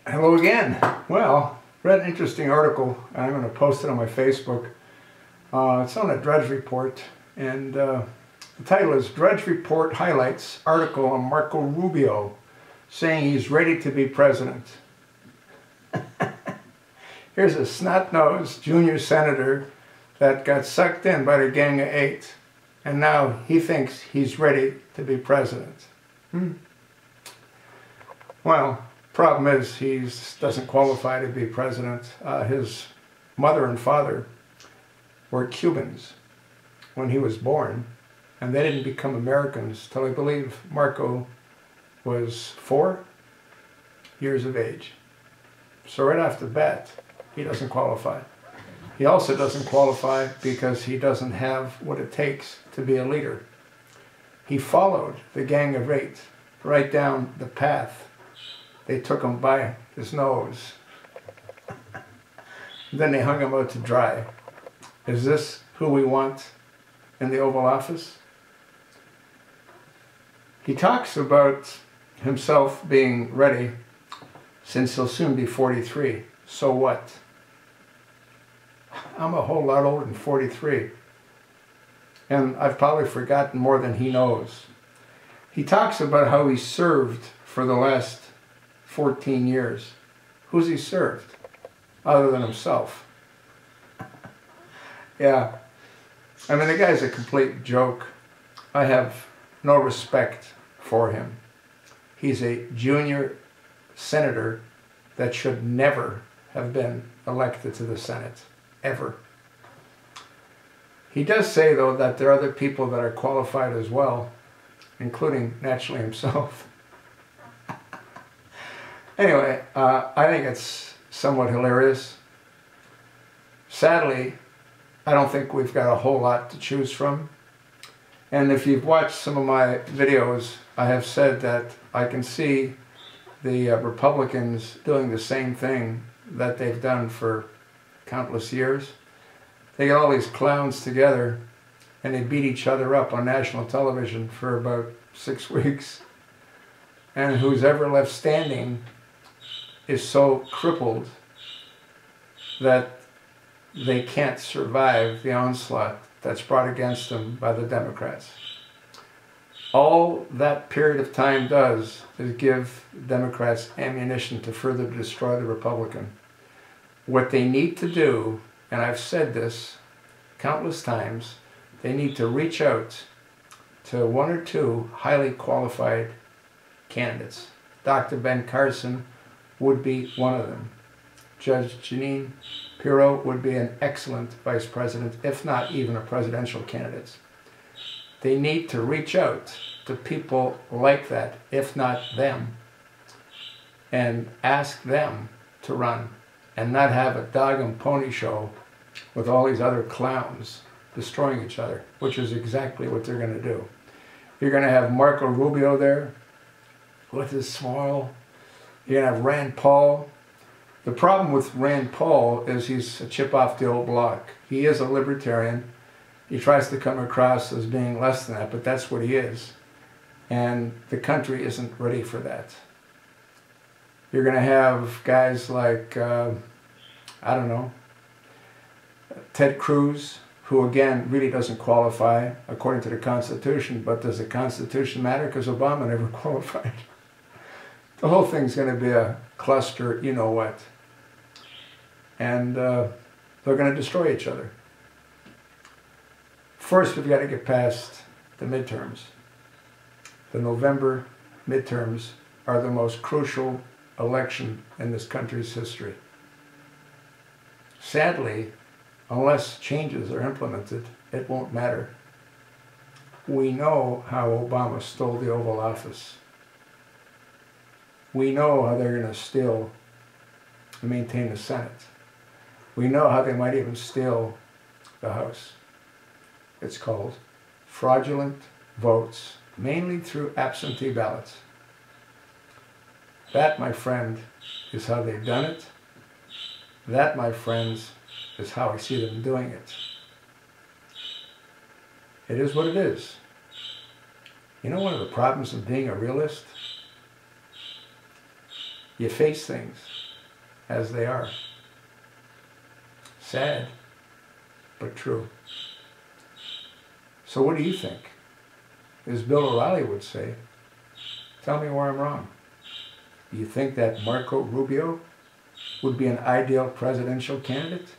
Hello again. Well, read an interesting article. I'm going to post it on my Facebook. It's on a Drudge Report, and the title is Drudge Report Highlights Article on Marco Rubio saying he's ready to be president. Here's a snot-nosed junior senator that got sucked in by the Gang of Eight, and now he thinks he's ready to be president. Well, problem is he doesn't qualify to be president. His mother and father were Cubans when he was born, and they didn't become Americans till I believe Marco was 4 years of age. So right off the bat, he doesn't qualify. He also doesn't qualify because he doesn't have what it takes to be a leader. He followed the Gang of Eight right down the path. They took him by his nose. Then they hung him out to dry. Is this who we want in the Oval Office? He talks about himself being ready since he'll soon be 43. So what? I'm a whole lot older than 43. And I've probably forgotten more than he knows. He talks about how he served for the last 14 years. Who's he served other than himself? Yeah, I mean, the guy's a complete joke. I have no respect for him. He's a junior senator that should never have been elected to the Senate, ever. He does say, though, that there are other people that are qualified as well, including, naturally, himself. Anyway, I think it's somewhat hilarious. Sadly, I don't think we've got a whole lot to choose from. And if you've watched some of my videos, I have said that I can see the Republicans doing the same thing that they've done for countless years. They get all these clowns together and they beat each other up on national television for about 6 weeks. And who's ever left standing is so crippled that they can't survive the onslaught that's brought against them by the Democrats. All that period of time does is give Democrats ammunition to further destroy the Republican. What they need to do, and I've said this countless times, they need to reach out to 1 or 2 highly qualified candidates. Dr. Ben Carson would be one of them. Judge Jeanine Pirro would be an excellent vice president, if not even a presidential candidate. They need to reach out to people like that, if not them, and ask them to run and not have a dog and pony show with all these other clowns destroying each other, which is exactly what they're going to do. You're going to have Marco Rubio there with his smile. You're going to have Rand Paul. The problem with Rand Paul is he's a chip off the old block. He is a libertarian. He tries to come across as being less than that, but that's what he is. And the country isn't ready for that. You're going to have guys like, I don't know, Ted Cruz, who again really doesn't qualify according to the Constitution, but does the Constitution matter? Because Obama never qualified. The whole thing's going to be a cluster, you know what. And they're going to destroy each other. First, we've got to get past the midterms. The November midterms are the most crucial election in this country's history. Sadly, unless changes are implemented, it won't matter. We know how Obama stole the Oval Office. We know how they're going to steal and maintain the Senate. We know how they might even steal the House. It's called fraudulent votes, mainly through absentee ballots. That, my friend, is how they've done it. That, my friends, is how I see them doing it. It is what it is. You know one of the problems of being a realist? You face things as they are. Sad, but true. So what do you think? As Bill O'Reilly would say, tell me where I'm wrong. Do you think that Marco Rubio would be an ideal presidential candidate?